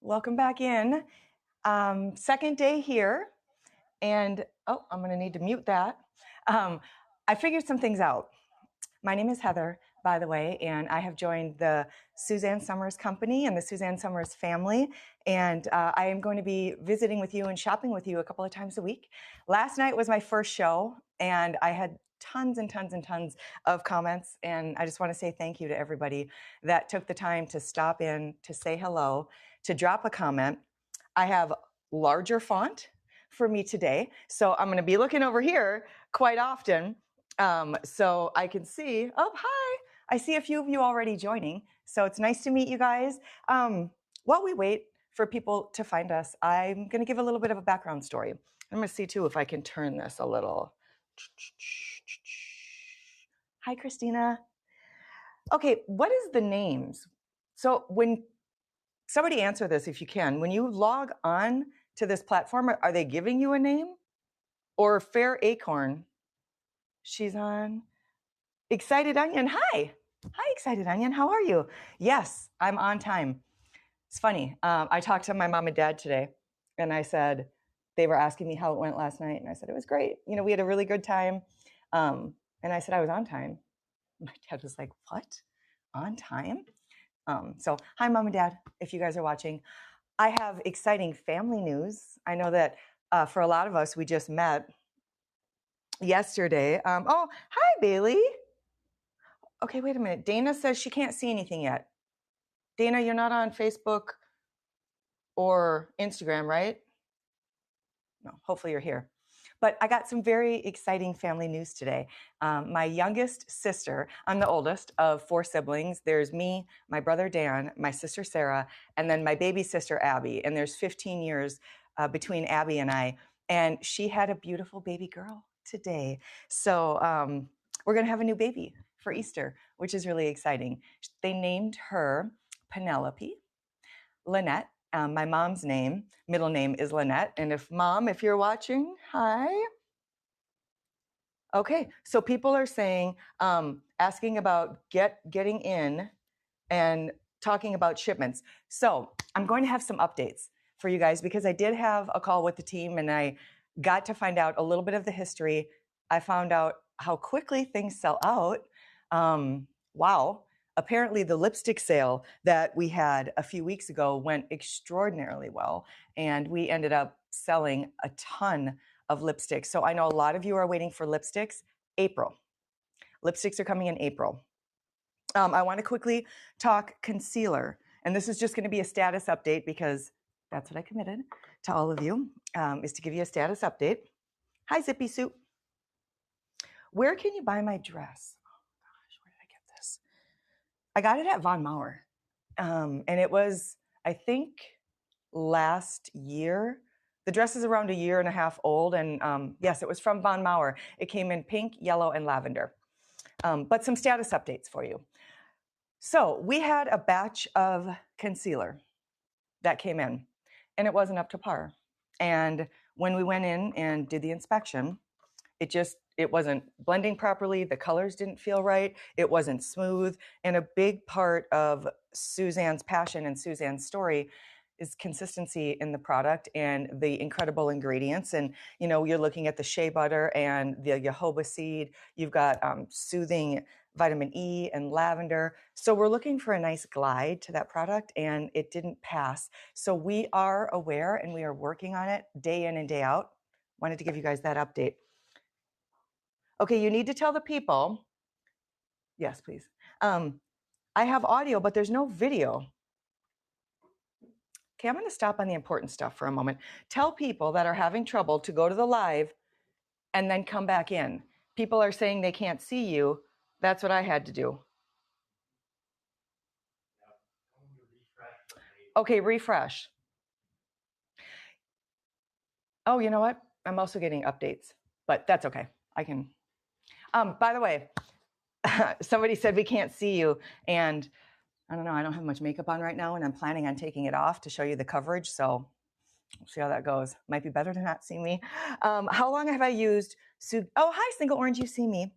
welcome back in. Second day here, and I'm going to need to mute that. I figured some things out. My name is Heather, by the way, and I have joined the Suzanne Summers company and the Suzanne Summers family, and I am going to be visiting with you and shopping with you a couple of times a week. Last night was my first show, and I had tons and tons and tons of comments, and I just want to say thank you to everybody that took the time to stop in, to say hello, to drop a comment. I have larger font for me today, so I'm going to be looking over here quite often. So I can see, hi, I see a few of you already joining. So it's nice to meet you guys. While we wait for people to find us, I'm going to give a little bit of a background story. I'm going to see too if I can turn this a little. Hi, Christina. Okay, what is the names? So when somebody answer this, if you can, when you log on to this platform, are they giving you a name? Or Fair Acorn? She's on. Excited Onion, hi. Hi, Excited Onion, how are you? Yes, I'm on time. It's funny. I talked to my mom and dad today, and I said, they were asking me how it went last night, and I said, it was great. You know, we had a really good time. And I said, I was on time. My dad was like, what? On time? So hi, Mom and Dad, if you guys are watching. I have exciting family news. I know that for a lot of us, we just met yesterday. Oh, hi, Bailey. Okay, wait a minute. Dana says she can't see anything yet. Dana, you're not on Facebook or Instagram, right? No, hopefully you're here. But I got some very exciting family news today. My youngest sister, I'm the oldest of 4 siblings. There's me, my brother Dan, my sister Sarah, and then my baby sister Abby. And there's 15 years between Abby and I. And she had a beautiful baby girl today. So we're going to have a new baby for Easter, which is really exciting. They named her Penelope. Lynette, my mom's middle name is Lynette. And if you're watching, hi. Okay, so people are saying, asking about getting in and talking about shipments. So I'm going to have some updates for you guys because I did have a call with the team and I got to find out a little bit of the history. I found out how quickly things sell out. Wow. Apparently the lipstick sale that we had a few weeks ago went extraordinarily well, and we ended up selling a ton of lipsticks. So I know a lot of you are waiting for lipsticks. April. Lipsticks are coming in April. I want to quickly talk concealer, and this is just going to be a status update because that's what I committed to all of you, is to give you a status update. Hi, Zippy Soup. Where can you buy my dress? I got it at Von Maur, and it was, I think, last year. The dress is around 1.5 years old, and yes, it was from Von Maur. It came in pink, yellow, and lavender. But some status updates for you. So we had a batch of concealer that came in, and it wasn't up to par. And when we went in and did the inspection, it wasn't blending properly. The colors didn't feel right. It wasn't smooth. And a big part of Suzanne's passion and Suzanne's story is consistency in the product and the incredible ingredients. And, you know, you're looking at the shea butter and the jojoba seed. You've got soothing vitamin E and lavender. So we're looking for a nice glide to that product, and it didn't pass. So we are aware and we are working on it day in and day out. Wanted to give you guys that update. Okay, you need to tell the people. Yes, please. I have audio, but there's no video. Okay, I'm going to stop on the important stuff for a moment. Tell people that are having trouble to go to the live and then come back in. People are saying they can't see you. That's what I had to do. Okay, refresh. Oh, you know what? I'm also getting updates, but that's okay. I can. By the way, somebody said we can't see you, and I don't know. I don't have much makeup on right now, and I'm planning on taking it off to show you the coverage. So we'll see how that goes. Might be better to not see me. How long have I used? Oh, hi, Single Orange. You see me.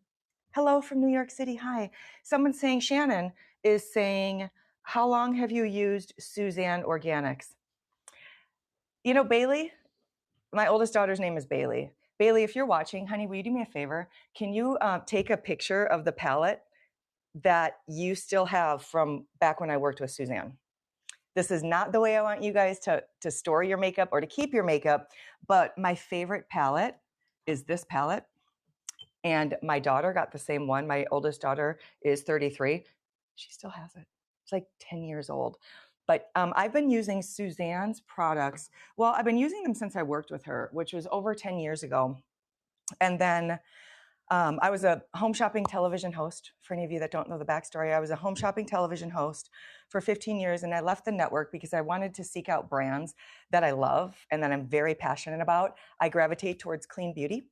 Hello from New York City. Hi. Someone saying, Shannon is saying, how long have you used Suzanne Organics? You know, Bailey, my oldest daughter's name is Bailey. Bailey, if you're watching, honey, will you do me a favor? Can you take a picture of the palette that you still have from back when I worked with Suzanne? This is not the way I want you guys to store your makeup or to keep your makeup, but my favorite palette is this palette. And my daughter got the same one. My oldest daughter is 33. She still has it. It's like 10 years old. But I've been using Suzanne's products. Well, I've been using them since I worked with her, which was over 10 years ago. And then I was a home shopping television host. For any of you that don't know the backstory, I was a home shopping television host for 15 years, and I left the network because I wanted to seek out brands that I love and that I'm very passionate about. I gravitate towards clean beauty,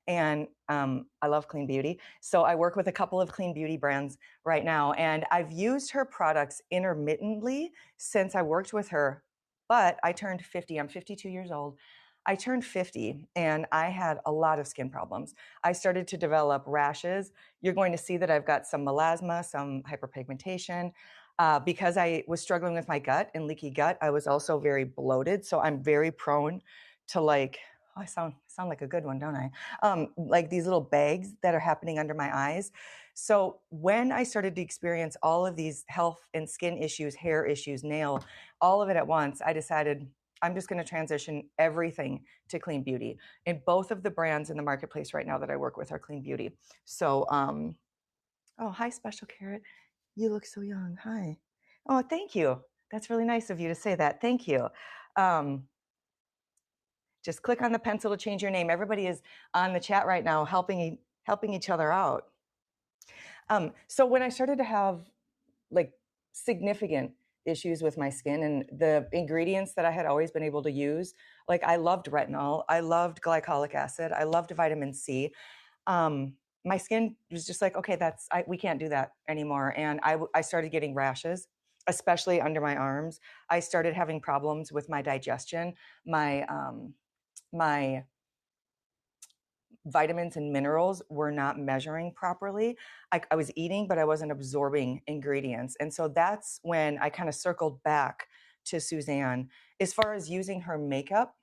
and I love clean beauty. So I work with a couple of clean beauty brands right now, and I've used her products intermittently since I worked with her, but I turned 50. I'm 52 years old. I turned 50 and I had a lot of skin problems. I started to develop rashes. You're going to see that I've got some melasma, some hyperpigmentation. Because I was struggling with my gut and leaky gut, I was also very bloated. So I'm very prone to like, oh, I sound like a good one, don't I? Like these little bags that are happening under my eyes. So when I started to experience all of these health and skin issues, hair issues, nail, all of it at once, I decided I'm just going to transition everything to clean beauty. And both of the brands in the marketplace right now that I work with are clean beauty. So, oh, hi, Special Carrot. You look so young. Hi. Oh, thank you. That's really nice of you to say that. Thank you. Just click on the pencil to change your name. Everybody is on the chat right now helping each other out. So when I started to have like significant issues with my skin and the ingredients that I had always been able to use, like I loved retinol, I loved glycolic acid, I loved vitamin C. My skin was just like, okay, we can't do that anymore. And I started getting rashes, especially under my arms. I started having problems with my digestion, my vitamins and minerals were not measuring properly. I was eating, but I wasn't absorbing ingredients. And so that's when I kind of circled back to Suzanne. As far as using her makeup,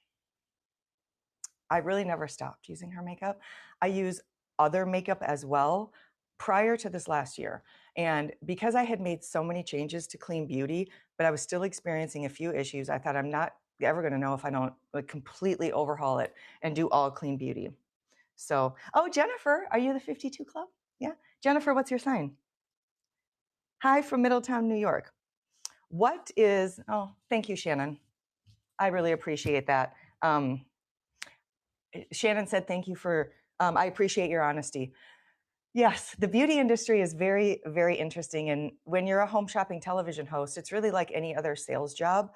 I really never stopped using her makeup. I use other makeup as well prior to this last year. And because I had made so many changes to clean beauty, but I was still experiencing a few issues, I thought I'm not ever going to know if I don't like completely overhaul it and do all clean beauty. So, oh, Jennifer, are you the 52 Club? Yeah. Jennifer, what's your sign? Hi from Middletown, New York. Oh, thank you, Shannon. I really appreciate that. Shannon said, thank you for, I appreciate your honesty. Yes, the beauty industry is very, very interesting. And when you're a home shopping television host, it's really like any other sales job.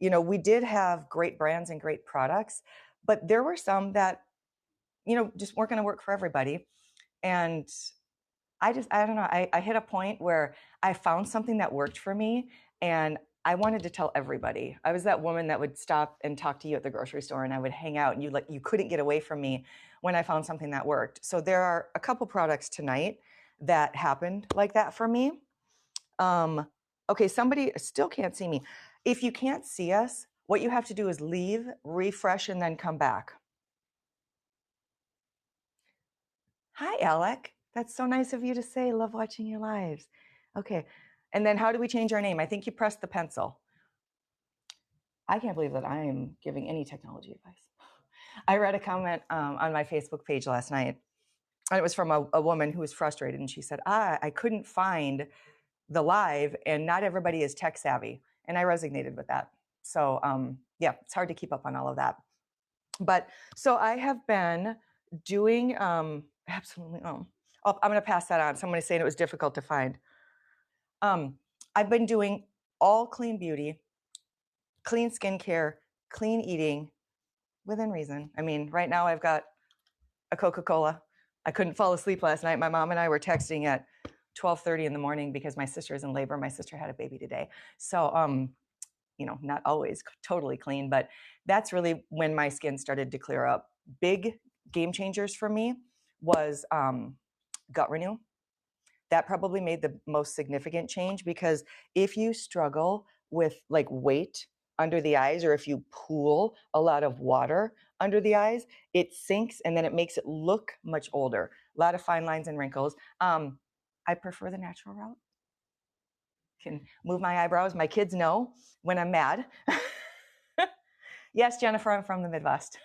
You know, we did have great brands and great products, but there were some that, you know, just weren't going to work for everybody. And I don't know. I hit a point where I found something that worked for me and I wanted to tell everybody. I was that woman that would stop and talk to you at the grocery store and I would hang out and you couldn't get away from me when I found something that worked. So there are a couple products tonight that happened like that for me. Okay, somebody still can't see me. If you can't see us, what you have to do is leave, refresh, and then come back. Hi, Alec. That's so nice of you to say. Love watching your lives. Okay. And then how do we change our name? I think you press the pencil. I can't believe that I'm giving any technology advice. I read a comment on my Facebook page last night, and it was from a woman who was frustrated. And she said, I couldn't find the live, and not everybody is tech savvy. And I resonated with that. So, yeah, it's hard to keep up on all of that. But so I have been doing absolutely. I'm going to pass that on. Someone is saying it was difficult to find. I've been doing all clean beauty, clean skincare, clean eating within reason. I mean, right now I've got a Coca-Cola. I couldn't fall asleep last night. My mom and I were texting at 12:30 in the morning because my sister is in labor. My sister had a baby today. So, you know, not always totally clean, but that's really when my skin started to clear up. Big game changers for me was Gut Renew. That probably made the most significant change because if you struggle with like weight under the eyes, or if you pool a lot of water under the eyes, it sinks and then it makes it look much older. A lot of fine lines and wrinkles. I prefer the natural route. Can move my eyebrows. My kids know when I'm mad. Yes, Jennifer, I'm from the Midwest.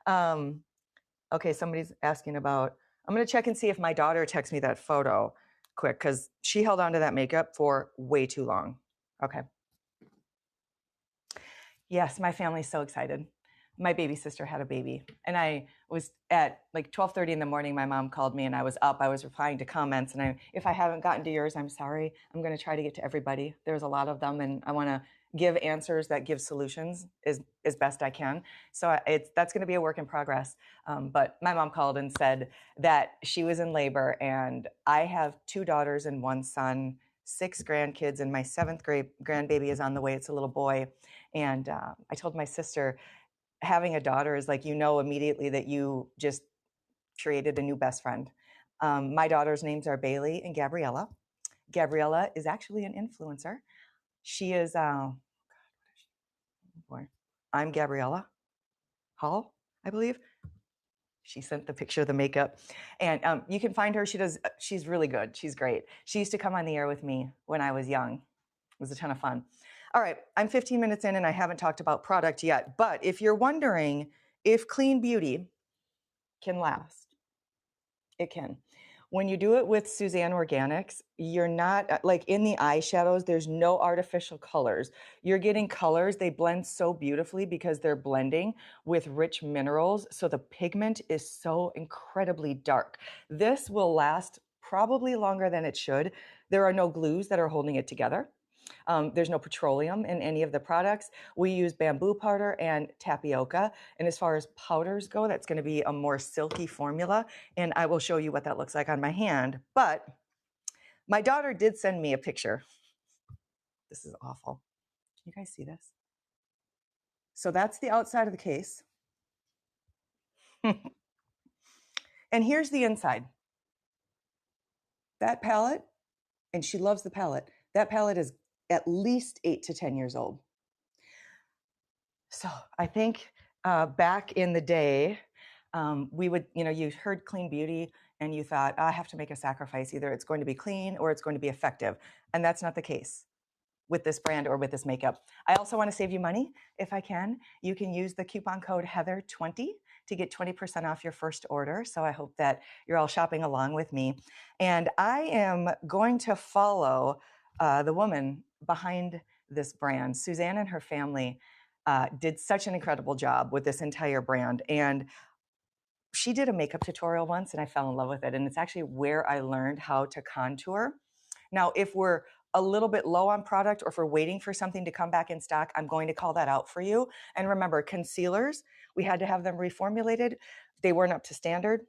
Okay, somebody's asking about, I'm going to check and see if my daughter texts me that photo quick, because she held on to that makeup for way too long. Okay. Yes, my family's so excited. My baby sister had a baby, and I was at like 12:30 in the morning. My mom called me, and I was up. I was replying to comments, and if I haven't gotten to yours, I'm sorry. I'm going to try to get to everybody. There's a lot of them, and I want to give answers that give solutions as best I can. So that's going to be a work in progress. But my mom called and said that she was in labor, and I have 2 daughters and 1 son, 6 grandkids, and my 7th grade grandbaby is on the way. It's a little boy. And I told my sister, having a daughter is like, immediately that you just created a new best friend. My daughter's names are Bailey and Gabriella. Gabriella is actually an influencer. She is, I'm Gabriella Hall, I believe. She sent the picture of the makeup, and you can find her. She's really good. She's great. She used to come on the air with me when I was young. It was a ton of fun. All right, I'm 15 minutes in and I haven't talked about product yet, but if you're wondering if clean beauty can last, it can. When you do it with Suzanne Organics, you're not like in the eyeshadows, there's no artificial colors. You're getting colors, they blend so beautifully because they're blending with rich minerals. So the pigment is so incredibly dark. This will last probably longer than it should. There are no glues that are holding it together. There's no petroleum in any of the products. We use bamboo powder and tapioca. And as far as powders go, that's going to be a more silky formula. And I will show you what that looks like on my hand. But my daughter did send me a picture. This is awful. Can you guys see this? So that's the outside of the case. And here's the inside. That palette, and she loves the palette, that palette is at least 8 to 10 years old. So I think back in the day, we would, you heard clean beauty and you thought, I have to make a sacrifice. Either it's going to be clean or it's going to be effective. And that's not the case with this brand or with this makeup. I also want to save you money if I can. You can use the coupon code Heather20 to get 20% off your first order. So I hope that you're all shopping along with me. And I am going to follow the woman behind this brand. Suzanne and her family did such an incredible job with this entire brand. And she did a makeup tutorial once and I fell in love with it. And it's actually where I learned how to contour. Now, if we're a little bit low on product or if we're waiting for something to come back in stock, I'm going to call that out for you. And remember, concealers, we had to have them reformulated. They weren't up to standard.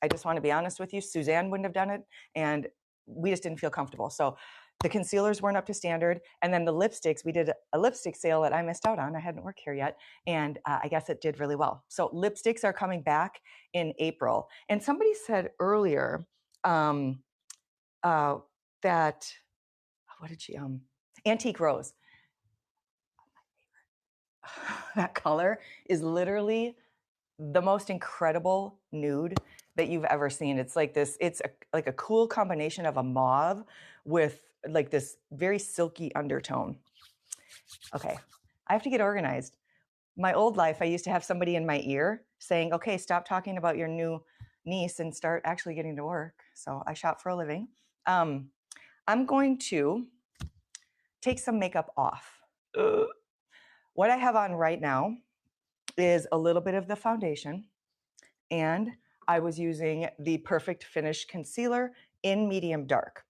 I just want to be honest with you. Suzanne wouldn't have done it. And we just didn't feel comfortable. So the concealers weren't up to standard. And then the lipsticks, we did a lipstick sale that I missed out on. I hadn't worked here yet. And I guess it did really well. So lipsticks are coming back in April. And somebody said earlier that, what did she, Antique Rose. That color is literally the most incredible nude that you've ever seen. It's like this, like a cool combination of a mauve with like this very silky undertone. Okay, I have to get organized. My old life, I used to have somebody in my ear saying, okay, stop talking about your new niece and start actually getting to work. So I shop for a living. I'm going to take some makeup off. What I have on right now is a little bit of the foundation, and I was using the Perfect Finish Concealer in medium dark.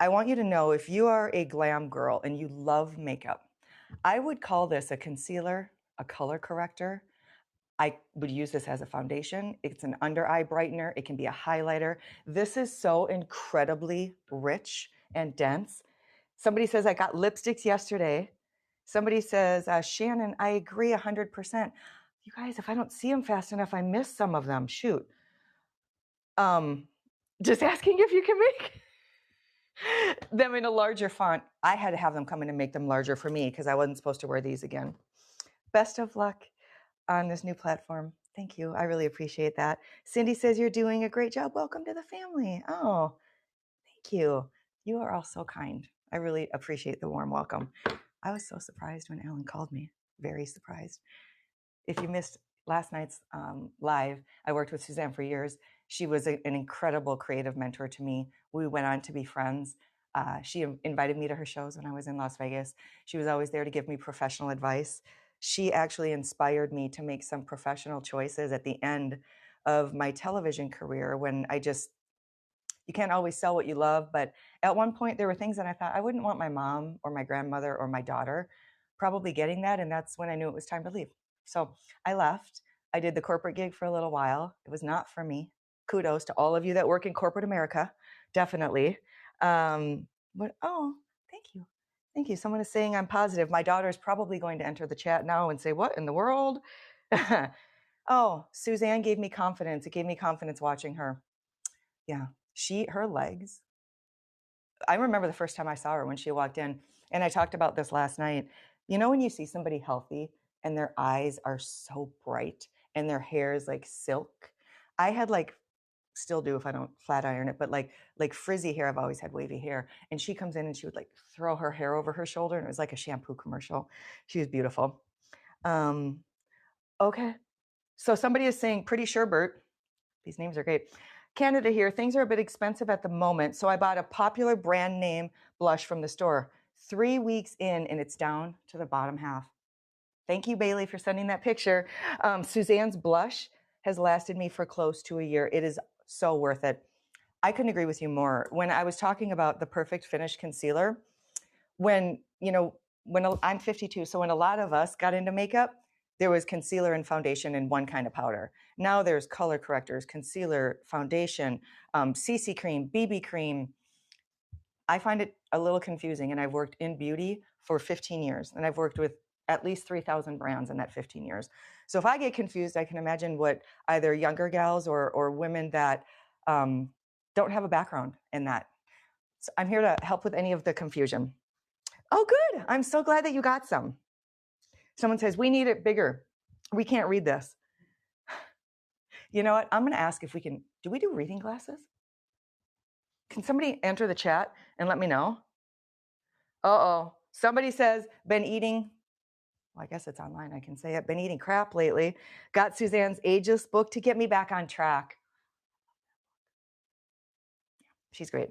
I want you to know, if you are a glam girl and you love makeup, I would call this a concealer, a color corrector. I would use this as a foundation. It's an under eye brightener. It can be a highlighter. This is so incredibly rich and dense. Somebody says, I got lipsticks yesterday. Somebody says, Shannon, I agree 100%. You guys, if I don't see them fast enough, I miss some of them. Shoot. Just asking if you can make. them in a larger font. I had to have them come in and make them larger for me because I wasn't supposed to wear these again. Best of luck on this new platform. Thank you. I really appreciate that. Cindy says you're doing a great job. Welcome to the family. Oh, thank you. You are all so kind. I really appreciate the warm welcome. I was so surprised when Alan called me. Very surprised. If you missed last night's live, I worked with Suzanne for years. She was an incredible creative mentor to me. We went on to be friends. She invited me to her shows when I was in Las Vegas. She was always there to give me professional advice. She actually inspired me to make some professional choices at the end of my television career when you can't always sell what you love. But at one point, there were things that I thought I wouldn't want my mom or my grandmother or my daughter probably getting that. And that's when I knew it was time to leave. So I left. I did the corporate gig for a little while. It was not for me. Kudos to all of you that work in corporate America. Definitely. Thank you. Thank you. Someone is saying I'm positive. My daughter is probably going to enter the chat now and say, what in the world? Oh, Suzanne gave me confidence. It gave me confidence watching her. Yeah. Her legs. I remember the first time I saw her when she walked in, and I talked about this last night. You know, when you see somebody healthy and their eyes are so bright and their hair is like silk. I had still do if I don't flat iron it, but like frizzy hair. I've always had wavy hair. And she comes in and she would throw her hair over her shoulder, and it was like a shampoo commercial. She was beautiful. Okay. So somebody is saying, pretty sure, Bert. These names are great. Canada here, things are a bit expensive at the moment, so I bought a popular brand name blush from the store. 3 weeks in, and it's down to the bottom half. Thank you, Bailey, for sending that picture. Suzanne's blush has lasted me for close to a year. It is so worth it. I couldn't agree with you more. When I was talking about the Perfect Finish concealer, when I'm 52, so when a lot of us got into makeup, there was concealer and foundation in one kind of powder. Now there's color correctors, concealer, foundation, CC cream, BB cream. I find it a little confusing, and I've worked in beauty for 15 years, and I've worked with at least 3,000 brands in that 15 years. So if I get confused, I can imagine what either younger gals or women that don't have a background in that. So I'm here to help with any of the confusion. Oh, good. I'm so glad that you got some. Someone says, we need it bigger. We can't read this. You know what? I'm going to ask if do we do reading glasses? Can somebody enter the chat and let me know? Uh-oh. Somebody says, been eating, well, I guess it's online. I can say it. Been eating crap lately. Got Suzanne's Ageless book to get me back on track. She's great.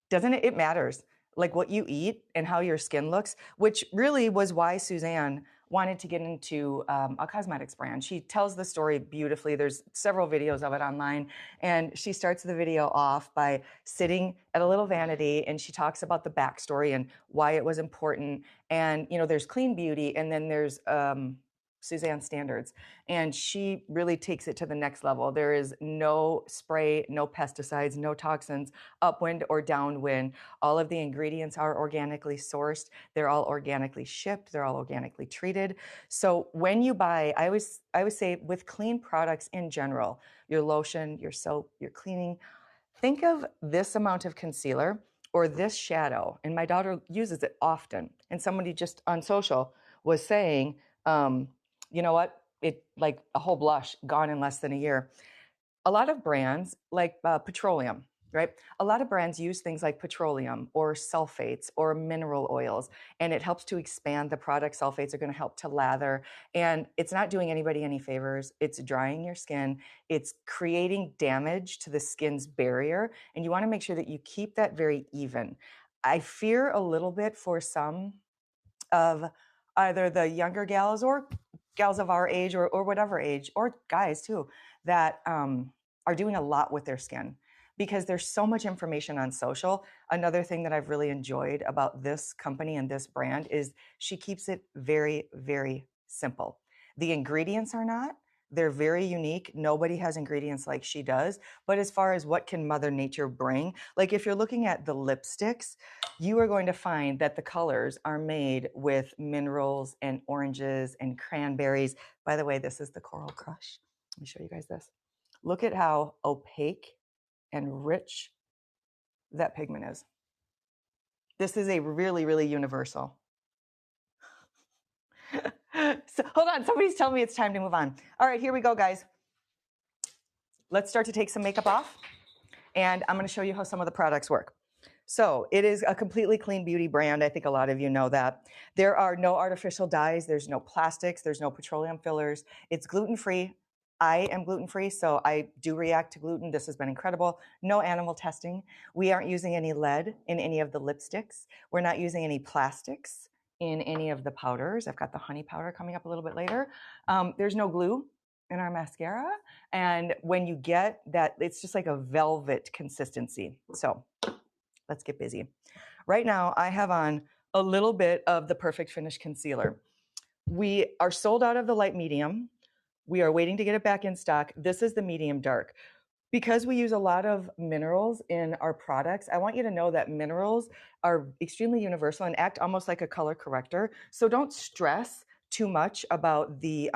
Doesn't it? It matters. Like what you eat and how your skin looks, which really was why Suzanne wanted to get into a cosmetics brand. She tells the story beautifully. There's several videos of it online. And she starts the video off by sitting at a little vanity, and she talks about the backstory and why it was important. And, there's clean beauty, and then there's Suzanne standards. And she really takes it to the next level. There is no spray, no pesticides, no toxins, upwind or downwind. All of the ingredients are organically sourced. They're all organically shipped. They're all organically treated. So when you buy, I always say with clean products in general, your lotion, your soap, your cleaning, think of this amount of concealer or this shadow. And my daughter uses it often. And somebody just on social was saying, you know what? It like a whole blush gone in less than a year. A lot of brands like petroleum, right? A lot of brands use things like petroleum or sulfates or mineral oils, and it helps to expand the product. Sulfates are going to help to lather, and it's not doing anybody any favors. It's drying your skin. It's creating damage to the skin's barrier, and you want to make sure that you keep that very even. I fear a little bit for some of either the younger gals or gals of our age or whatever age, or guys too, that are doing a lot with their skin because there's so much information on social. Another thing that I've really enjoyed about this company and this brand is she keeps it very, very simple. The ingredients are not. They're very unique. Nobody has ingredients like she does. But as far as what can Mother Nature bring, like if you're looking at the lipsticks, you are going to find that the colors are made with minerals and oranges and cranberries. By the way, this is the Coral Crush. Let me show you guys this. Look at how opaque and rich that pigment is. This is a really, really universal. So, hold on, somebody's telling me it's time to move on. All right, here we go, guys. Let's start to take some makeup off, and I'm going to show you how some of the products work. So it is a completely clean beauty brand. I think a lot of you know that. There are no artificial dyes. There's no plastics. There's no petroleum fillers. It's gluten-free. I am gluten-free, so I do react to gluten. This has been incredible. No animal testing. We aren't using any lead in any of the lipsticks. We're not using any plastics in any of the powders. I've got the honey powder coming up a little bit later. There's no glue in our mascara. And when you get that, it's just like a velvet consistency. So let's get busy. Right now, I have on a little bit of the Perfect Finish Concealer. We are sold out of the light medium. We are waiting to get it back in stock. This is the medium dark. Because we use a lot of minerals in our products, I want you to know that minerals are extremely universal and act almost like a color corrector. So don't stress too much about the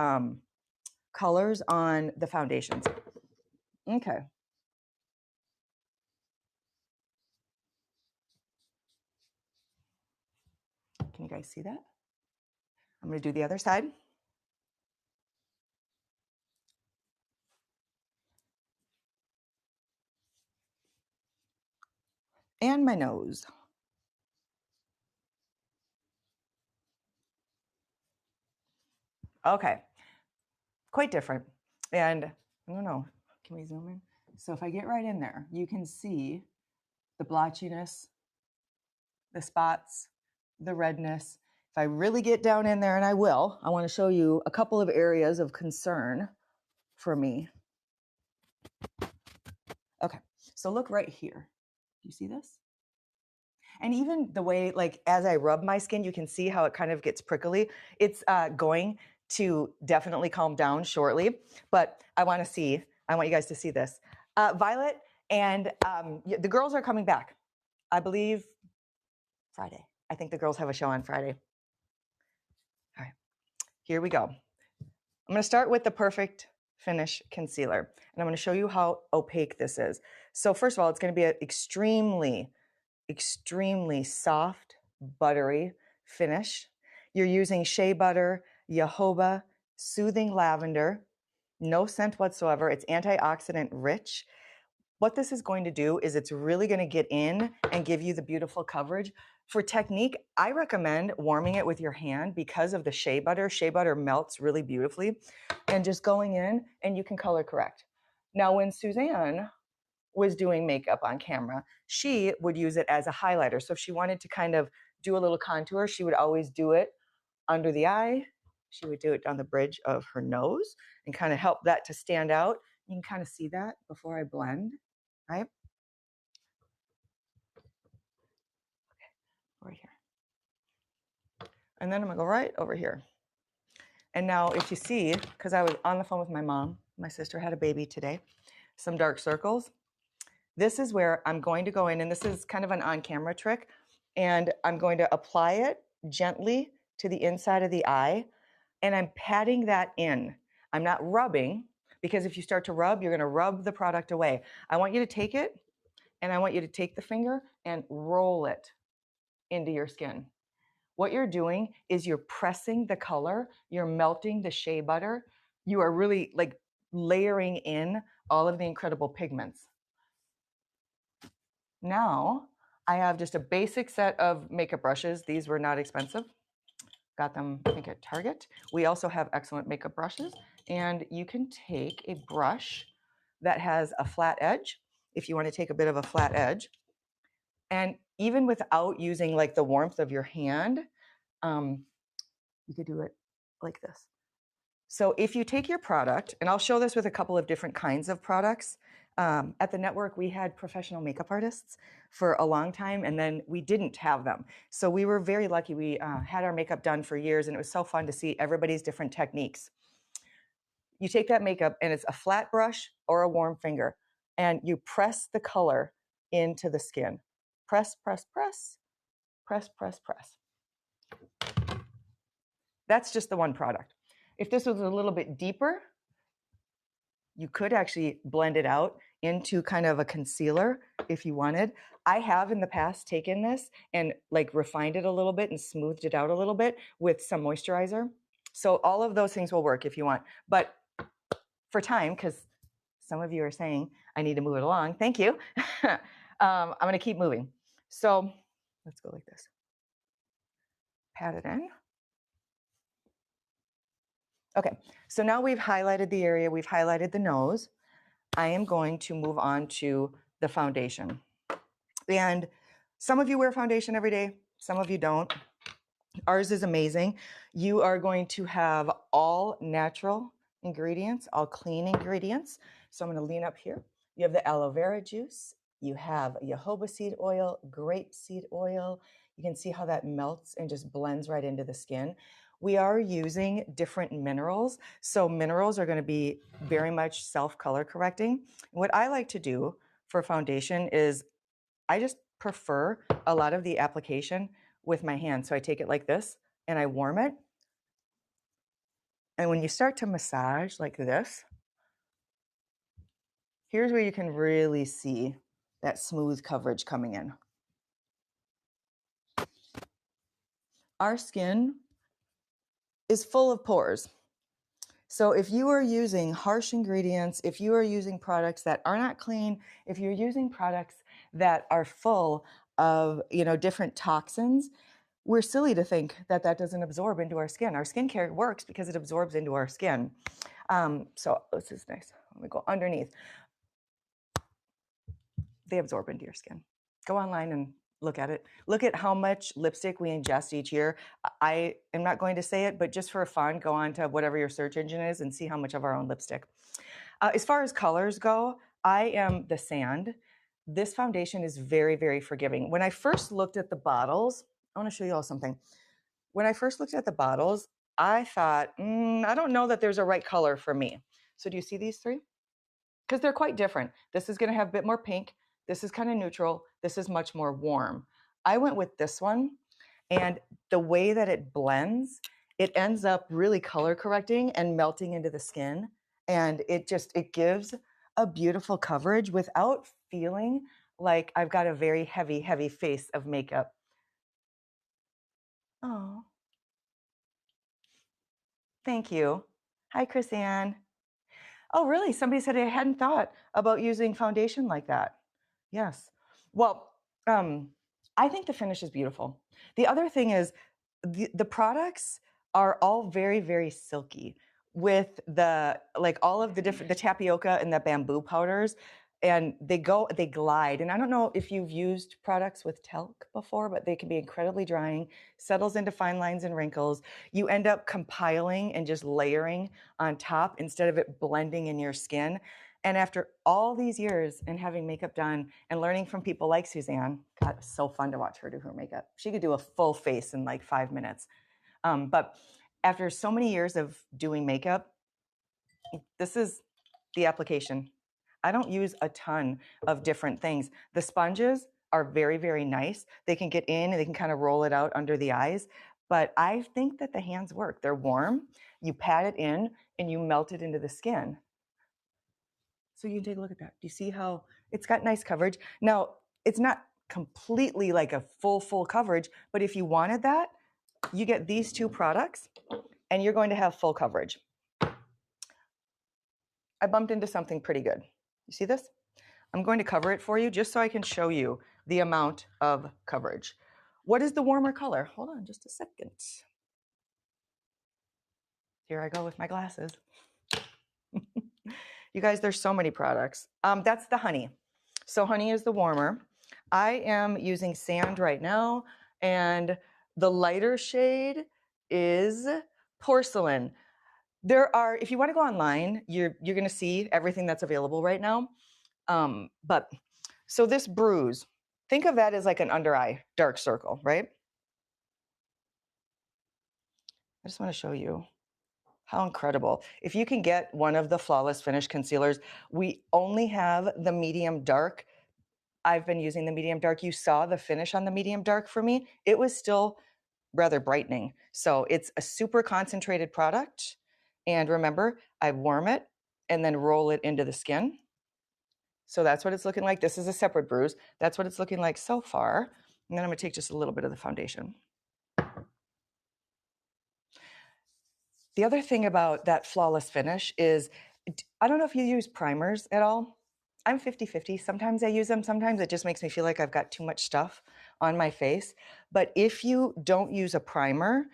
colors on the foundations. Okay. Can you guys see that? I'm going to do the other side. And my nose. Okay. Quite different. And I don't know, can we zoom in? So if I get right in there, you can see the blotchiness, the spots, the redness. If I really get down in there, and I will, I want to show you a couple of areas of concern for me. Okay, so look right here. Do you see this? And even the way, like, as I rub my skin, you can see how it kind of gets prickly. It's going to definitely calm down shortly, but I want you guys to see this. Violet and the girls are coming back, I believe Friday. I think the girls have a show on Friday. All right, here we go. I'm going to start with the Perfect Finish Concealer, and I'm going to show you how opaque this is. So first of all, it's going to be an extremely soft, buttery finish. You're using shea butter, jojoba, soothing lavender, no scent whatsoever. It's antioxidant rich. What this is going to do is it's really going to get in and give you the beautiful coverage. For technique, I recommend warming it with your hand because of the shea butter. Shea butter melts really beautifully, and just going in, and you can color correct. Now, when Suzanne was doing makeup on camera, she would use it as a highlighter. So if she wanted to kind of do a little contour, she would always do it under the eye. She would do it down the bridge of her nose and kind of help that to stand out. You can kind of see that before I blend, right? Okay, right here. And then I'm gonna go right over here. And now if you see, because I was on the phone with my mom, my sister had a baby today, some dark circles. This is where I'm going to go in, and this is kind of an on-camera trick, and I'm going to apply it gently to the inside of the eye, and I'm patting that in. I'm not rubbing, because if you start to rub, you're going to rub the product away. I want you to take it, and I want you to take the finger and roll it into your skin. What you're doing is you're pressing the color, you're melting the shea butter, you are really like layering in all of the incredible pigments. Now, I have just a basic set of makeup brushes. These were not expensive. Got them, I think, at Target. We also have excellent makeup brushes. And you can take a brush that has a flat edge, if you want to take a bit of a flat edge. And even without using like the warmth of your hand, you could do it like this. So if you take your product, and I'll show this with a couple of different kinds of products. At the network, we had professional makeup artists for a long time, and then we didn't have them. So we were very lucky. We had our makeup done for years, and it was so fun to see everybody's different techniques. You take that makeup, and it's a flat brush or a warm finger, and you press the color into the skin. Press, press, press, press, press, press. That's just the one product. If this was a little bit deeper, you could actually blend it out into kind of a concealer if you wanted. I have in the past taken this and like refined it a little bit and smoothed it out a little bit with some moisturizer. So all of those things will work if you want. But for time, because some of you are saying I need to move it along, thank you. I'm going to keep moving. So let's go like this. Pat it in. Okay, so now we've highlighted the area, we've highlighted the nose. I am going to move on to the foundation. And some of you wear foundation every day, some of you don't. Ours is amazing. You are going to have all natural ingredients, all clean ingredients. So I'm going to lean up here. You have the aloe vera juice. You have jojoba seed oil, grape seed oil. You can see how that melts and just blends right into the skin. We are using different minerals. So minerals are going to be very much self-color correcting. What I like to do for foundation is I just prefer a lot of the application with my hand. So I take it like this and I warm it. And when you start to massage like this, here's where you can really see that smooth coverage coming in. Our skin is full of pores. So if you are using harsh ingredients, if you are using products that are not clean, if you're using products that are full of, different toxins, we're silly to think that that doesn't absorb into our skin. Our skincare works because it absorbs into our skin. So this is nice. Let me go underneath. They absorb into your skin. Go online and look at it. Look at how much lipstick we ingest each year. I am not going to say it, but just for fun, go on to whatever your search engine is and see how much of our own lipstick. As far as colors go, I am the sand. This foundation is very, very forgiving. When I first looked at the bottles, I want to show you all something. When I first looked at the bottles, I thought, I don't know that there's a right color for me. So do you see these three? Because they're quite different. This is going to have a bit more pink. This is kind of neutral. This is much more warm. I went with this one, and the way that it blends, it ends up really color correcting and melting into the skin. And it gives a beautiful coverage without feeling like I've got a very heavy, heavy face of makeup. Oh, thank you. Hi, Chrisanne. Oh, really? Somebody said I hadn't thought about using foundation like that. Yes. Well, I think the finish is beautiful. The other thing is the products are all very, very silky with all of the tapioca and the bamboo powders, and they glide. And I don't know if you've used products with talc before, but they can be incredibly drying, settles into fine lines and wrinkles. You end up compiling and just layering on top instead of it blending in your skin. And after all these years and having makeup done and learning from people like Suzanne, God, it was so fun to watch her do her makeup. She could do a full face in like 5 minutes. But after so many years of doing makeup, this is the application. I don't use a ton of different things. The sponges are very, very nice. They can get in and they can kind of roll it out under the eyes. But I think that the hands work. They're warm. You pat it in and you melt it into the skin. So you can take a look at that. Do you see how it's got nice coverage? Now, it's not completely like a full coverage, but if you wanted that, you get these two products and you're going to have full coverage. I bumped into something pretty good. You see this? I'm going to cover it for you just so I can show you the amount of coverage. What is the warmer color? Hold on just a second. Here I go with my glasses. You guys, there's so many products. That's the honey. So honey is the warmer. I am using sand right now, and the lighter shade is porcelain. If you want to go online, you're going to see everything that's available right now. So this bruise, think of that as like an under eye dark circle, right? I just want to show you how incredible. If you can get one of the Flawless Finish concealers, we only have the medium dark. I've been using the medium dark. You saw the finish on the medium dark for me. It was still rather brightening. So it's a super concentrated product. And remember, I warm it and then roll it into the skin. So that's what it's looking like. This is a separate bruise. That's what it's looking like so far. And then I'm gonna take just a little bit of the foundation. The other thing about that flawless finish is, I don't know if you use primers at all. I'm 50-50. Sometimes I use them. Sometimes it just makes me feel like I've got too much stuff on my face. But if you don't use a primer,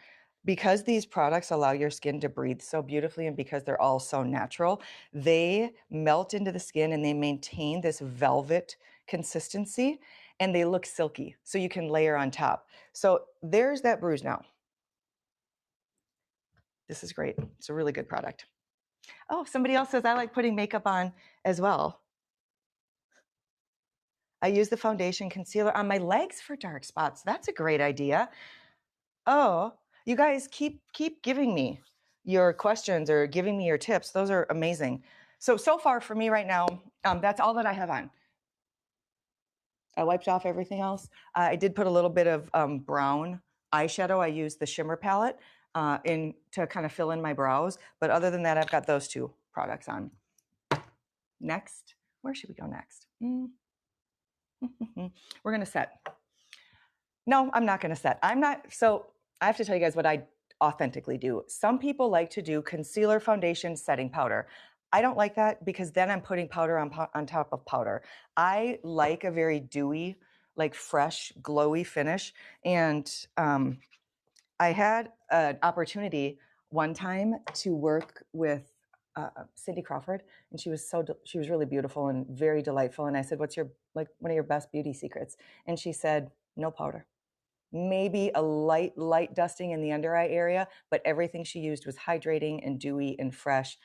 because these products allow your skin to breathe so beautifully and because they're all so natural, they melt into the skin and they maintain this velvet consistency and they look silky. So you can layer on top. So there's that bruise now. This is great. It's a really good product. Oh, somebody else says, I like putting makeup on as well. I use the foundation concealer on my legs for dark spots. That's a great idea. Oh, you guys keep giving me your questions or giving me your tips. Those are amazing. So far for me right now, that's all that I have on. I wiped off everything else. I did put a little bit of brown eyeshadow. I used the shimmer palette in to kind of fill in my brows. But other than that, I've got those two products on. Next, where should we go next? We're going to set. No, I'm not going to set. So I have to tell you guys what I authentically do. Some people like to do concealer, foundation, setting powder. I don't like that because then I'm putting powder on top of powder. I like a very dewy, like fresh, glowy finish. And I had an opportunity one time to work with Cindy Crawford, and she was really beautiful and very delightful. And I said, "What's one of your best beauty secrets?" And she said, "No powder, maybe a light dusting in the under eye area, but everything she used was hydrating and dewy and fresh."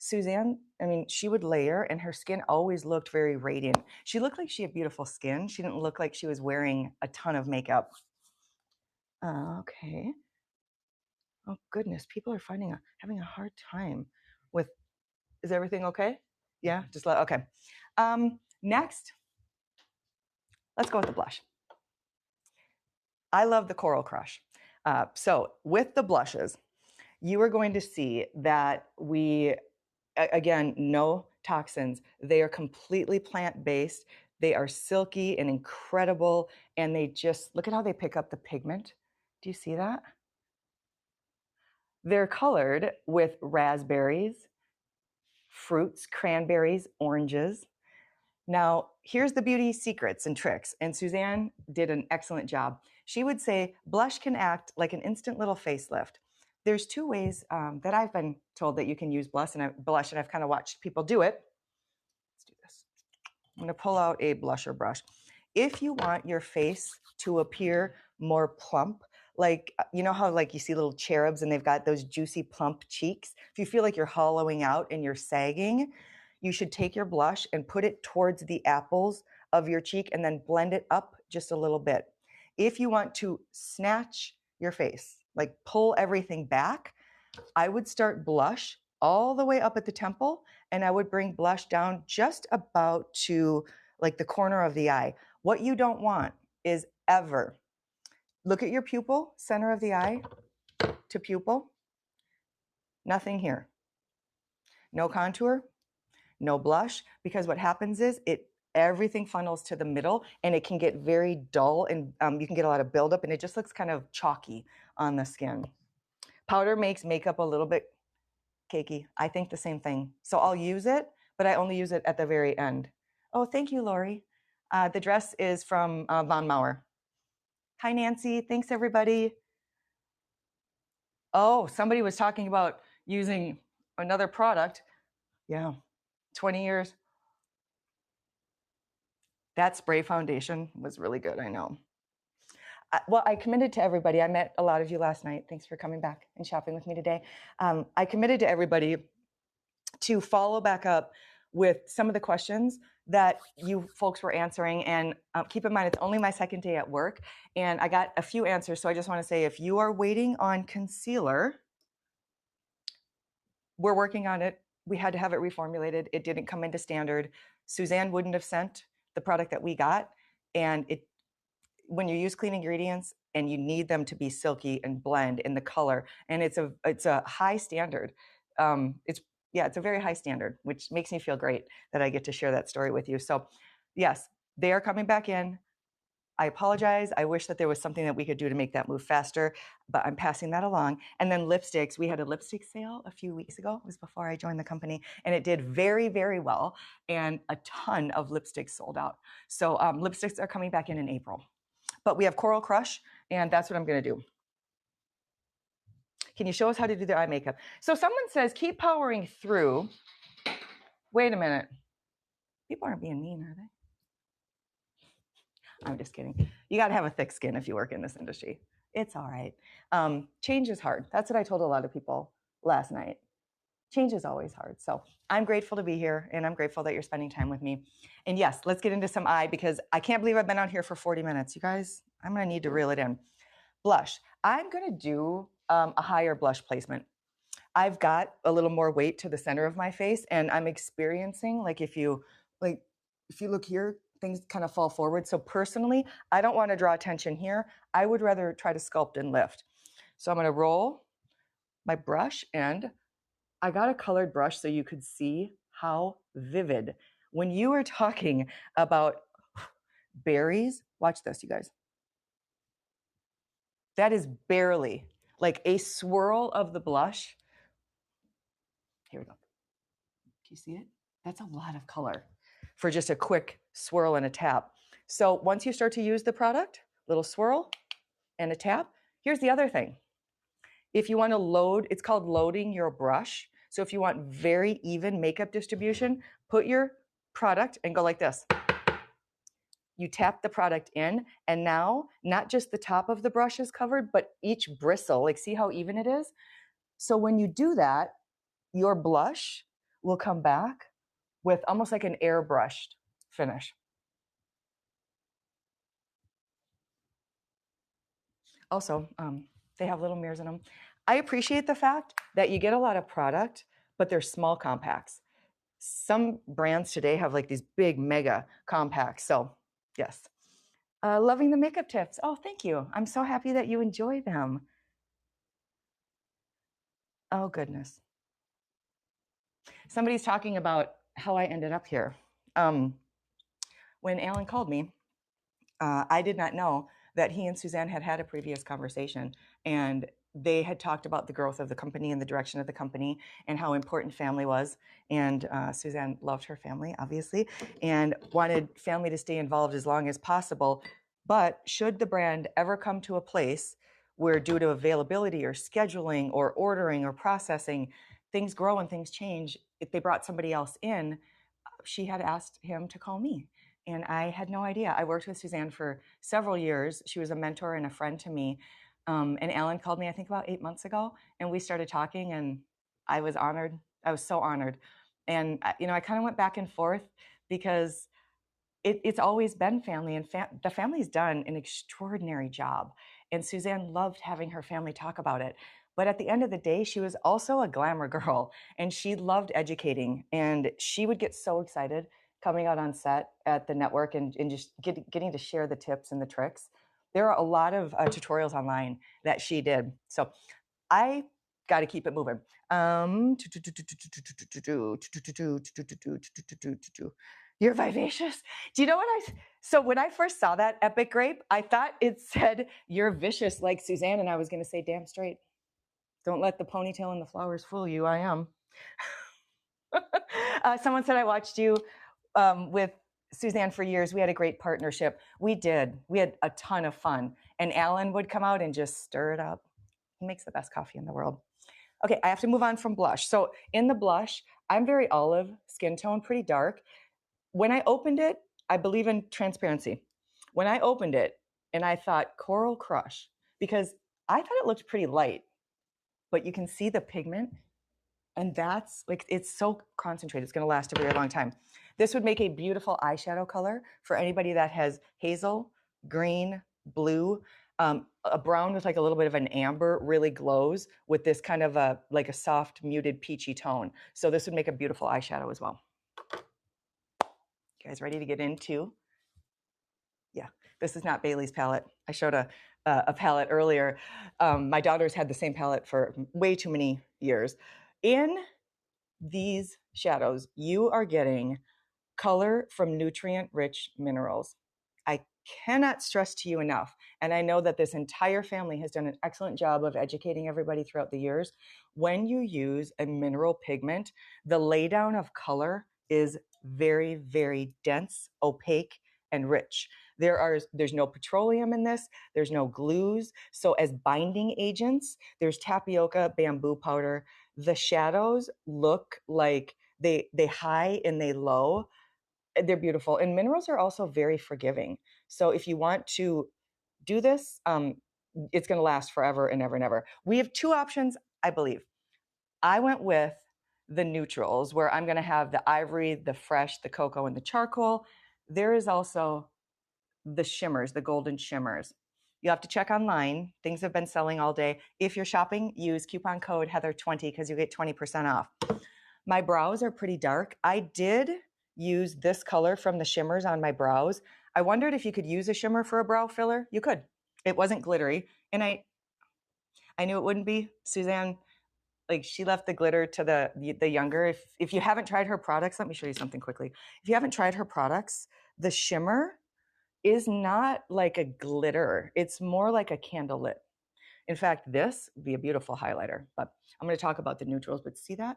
Suzanne, I mean, she would layer, and her skin always looked very radiant. She looked like she had beautiful skin. She didn't look like she was wearing a ton of makeup. Okay. Oh goodness, people are having a hard time with. Is everything okay? Yeah, okay. Next, let's go with the blush. I love the Coral Crush. So with the blushes, you are going to see that again, no toxins. They are completely plant-based. They are silky and incredible, and they just, look at how they pick up the pigment. Do you see that? They're colored with raspberries, fruits, cranberries, oranges. Now, here's the beauty secrets and tricks, and Suzanne did an excellent job. She would say blush can act like an instant little facelift. There's two ways that I've been told that you can use blush, and I've kind of watched people do it. Let's do this. I'm going to pull out a blusher brush. If you want your face to appear more plump, like, you know how like you see little cherubs and they've got those juicy plump cheeks? If you feel like you're hollowing out and you're sagging, you should take your blush and put it towards the apples of your cheek and then blend it up just a little bit. If you want to snatch your face, like pull everything back, I would start blush all the way up at the temple, and I would bring blush down just about to like the corner of the eye. What you don't want is ever look at your pupil, center of the eye to pupil, nothing here. No contour, no blush, because what happens is everything funnels to the middle and it can get very dull, and you can get a lot of buildup and it just looks kind of chalky on the skin. Powder makes makeup a little bit cakey. I think the same thing. So I'll use it, but I only use it at the very end. Oh, thank you, Lori. The dress is from Von Maur. Hi, Nancy. Thanks, everybody. Oh, somebody was talking about using another product. Yeah, 20 years. That spray foundation was really good, I know. Well, I committed to everybody. I met a lot of you last night. Thanks for coming back and shopping with me today. I committed to everybody to follow back up with some of the questions that you folks were answering. And keep in mind, it's only my second day at work, and I got a few answers. So I just want to say, if you are waiting on concealer, we're working on it. We had to have it reformulated. It didn't come into standard. Suzanne wouldn't have sent the product that we got. And when you use clean ingredients and you need them to be silky and blend in the color, and it's a high standard. It's Yeah, it's a very high standard, which makes me feel great that I get to share that story with you. So yes, they are coming back in. I apologize. I wish that there was something that we could do to make that move faster, but I'm passing that along. And then lipsticks, we had a lipstick sale a few weeks ago. It was before I joined the company, and it did very, very well. And a ton of lipsticks sold out. So lipsticks are coming back in April. But we have Coral Crush, and that's what I'm going to do. Can you show us how to do their eye makeup? So someone says, keep powering through. Wait a minute. People aren't being mean, are they? I'm just kidding. You got to have a thick skin if you work in this industry. It's all right. Change is hard. That's what I told a lot of people last night. Change is always hard. So I'm grateful to be here, and I'm grateful that you're spending time with me. And yes, let's get into some eye, because I can't believe I've been on here for 40 minutes. You guys, I'm going to need to reel it in. Blush. I'm going to do a higher blush placement. I've got a little more weight to the center of my face, and I'm experiencing, like if you look here, things kind of fall forward. So personally, I don't want to draw attention here. I would rather try to sculpt and lift. So I'm going to roll my brush, and I got a colored brush so you could see how vivid. When you were talking about berries, watch this, you guys. That is barely like a swirl of the blush. Here we go. Do you see it? That's a lot of color for just a quick swirl and a tap. So once you start to use the product, little swirl and a tap. Here's the other thing. If you want to load, it's called loading your brush. So if you want very even makeup distribution, put your product and go like this. You tap the product in, and now not just the top of the brush is covered, but each bristle, like see how even it is? So when you do that, your blush will come back with almost like an airbrushed finish. Also, they have little mirrors in them. I appreciate the fact that you get a lot of product, but they're small compacts. Some brands today have like these big mega compacts. So yes, loving the makeup tips. Oh, thank you. I'm so happy that you enjoy them. Oh, goodness. Somebody's talking about how I ended up here. When Alan called me, I did not know that he and Suzanne had had a previous conversation, and they had talked about the growth of the company and the direction of the company and how important family was. And Suzanne loved her family, obviously, and wanted family to stay involved as long as possible. But should the brand ever come to a place where, due to availability or scheduling or ordering or processing, things grow and things change, if they brought somebody else in, she had asked him to call me. And I had no idea. I worked with Suzanne for several years. She was a mentor and a friend to me. And Alan called me, I think about 8 months ago, and we started talking, and I was honored. I was so honored. And, I kind of went back and forth because it's always been family, and the family's done an extraordinary job. And Suzanne loved having her family talk about it. But at the end of the day, she was also a glamour girl, and she loved educating. And she would get so excited coming out on set at the network and just getting to share the tips and the tricks. There are a lot of tutorials online that she did. So I got to keep it moving. You're vivacious. Do you know what so when I first saw that epic grape, I thought it said you're vicious like Suzanne, and I was going to say damn straight. Don't let the ponytail and the flowers fool you. I am. Someone said I watched you with Suzanne for years. We had a great partnership. We did. We had a ton of fun. And Alan would come out and just stir it up. He makes the best coffee in the world. Okay, I have to move on from blush. So in the blush, I'm very olive skin tone, pretty dark. When I opened it, I believe in transparency. When I opened it, and I thought Coral Crush, because I thought it looked pretty light, but you can see the pigment, and that's like, it's so concentrated. It's going to last a very long time. This would make a beautiful eyeshadow color for anybody that has hazel, green, blue. A brown with like a little bit of an amber really glows with this kind of a soft, muted, peachy tone. So this would make a beautiful eyeshadow as well. You guys ready to get into? Yeah, this is not Bailey's palette. I showed a palette earlier. My daughter's had the same palette for way too many years. In these shadows, you are getting color from nutrient-rich minerals. I cannot stress to you enough, and I know that this entire family has done an excellent job of educating everybody throughout the years. When you use a mineral pigment, the laydown of color is very, very dense, opaque, and rich. There's no petroleum in this, there's no glues. So as binding agents, there's tapioca, bamboo powder. The shadows look like they high and they low. They're beautiful. And minerals are also very forgiving. So if you want to do this, it's going to last forever and ever and ever. We have two options, I believe. I went with the neutrals, where I'm going to have the ivory, the fresh, the cocoa, and the charcoal. There is also the shimmers, the golden shimmers. You have to check online. Things have been selling all day. If you're shopping, use coupon code Heather20 because you get 20% off. My brows are pretty dark. I did use this color from the shimmers on my brows. I wondered if you could use a shimmer for a brow filler. You could. It wasn't glittery. And I knew it wouldn't be. Suzanne, like, she left the glitter to the younger. If you haven't tried her products, let me show you something quickly. If you haven't tried her products, the shimmer is not like a glitter. It's more like a candle lit. In fact, this would be a beautiful highlighter, but I'm going to talk about the neutrals. But see that?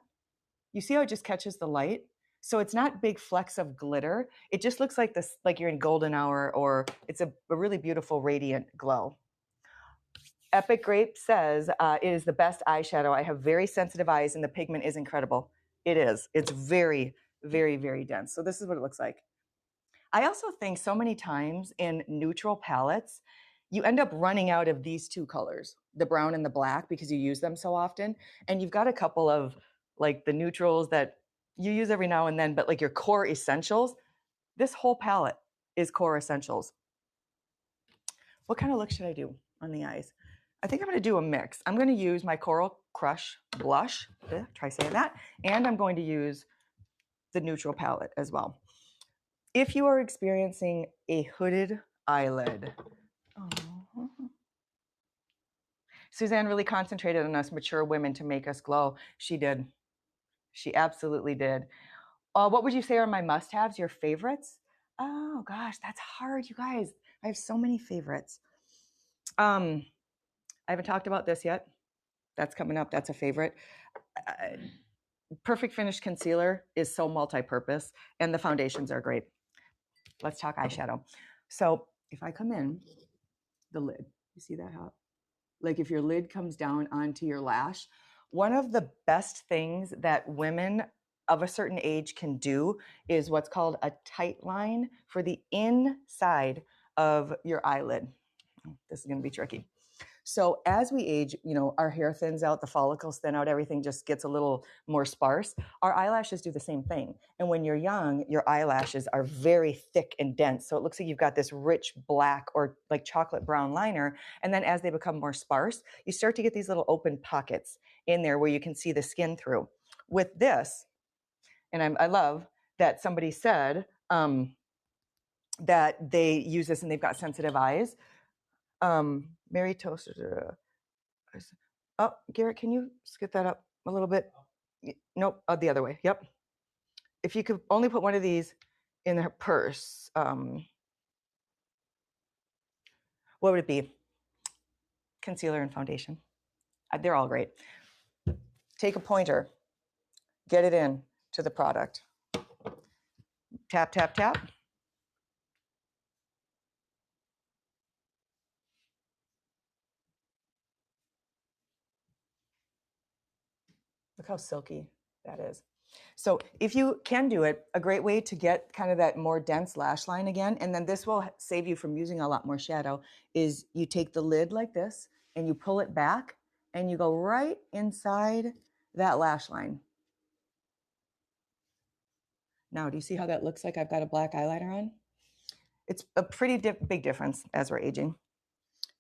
You see how it just catches the light? So it's not big flecks of glitter. It just looks like this, like you're in golden hour, or it's a really beautiful radiant glow. Epic Grape says it is the best eyeshadow. I have very sensitive eyes and the pigment is incredible. It is. It's very, very, very dense. So this is what it looks like. I also think so many times in neutral palettes, you end up running out of these two colors, the brown and the black, because you use them so often. And you've got a couple of like the neutrals that you use every now and then, but like your core essentials, this whole palette is core essentials. What kind of look should I do on the eyes? I think I'm going to do a mix. I'm going to use my Coral Crush blush, try saying that, and I'm going to use the neutral palette as well. If you are experiencing a hooded eyelid, Suzanne really concentrated on us mature women to make us glow. She did. She absolutely did. What would you say are my must-haves, your favorites? Oh gosh, that's hard, you guys. I have so many favorites. I haven't talked about this yet. That's coming up. That's a favorite. Perfect Finish Concealer is so multi-purpose, and the foundations are great. Let's talk eyeshadow. So if I come in, the lid, you see that? How, like if your lid comes down onto your lash, one of the best things that women of a certain age can do is what's called a tight line for the inside of your eyelid. This is going to be tricky. So as we age, you know, our hair thins out, the follicles thin out, everything just gets a little more sparse. Our eyelashes do the same thing. And when you're young, your eyelashes are very thick and dense. So it looks like you've got this rich black or like chocolate brown liner. And then as they become more sparse, you start to get these little open pockets in there where you can see the skin through. With this, and I love that somebody said that they use this and they've got sensitive eyes. Mary Toaster. Oh, Garrett, can you skip that up a little bit? Nope, the other way. Yep. If you could only put one of these in her purse, what would it be? Concealer and foundation. They're all great. Take a pointer, get it in to the product. Tap, tap, tap. Look how silky that is. So if you can do it, a great way to get kind of that more dense lash line again, and then this will save you from using a lot more shadow, is you take the lid like this and you pull it back and you go right inside that lash line. Now, do you see how that looks like I've got a black eyeliner on? It's a pretty big difference as we're aging.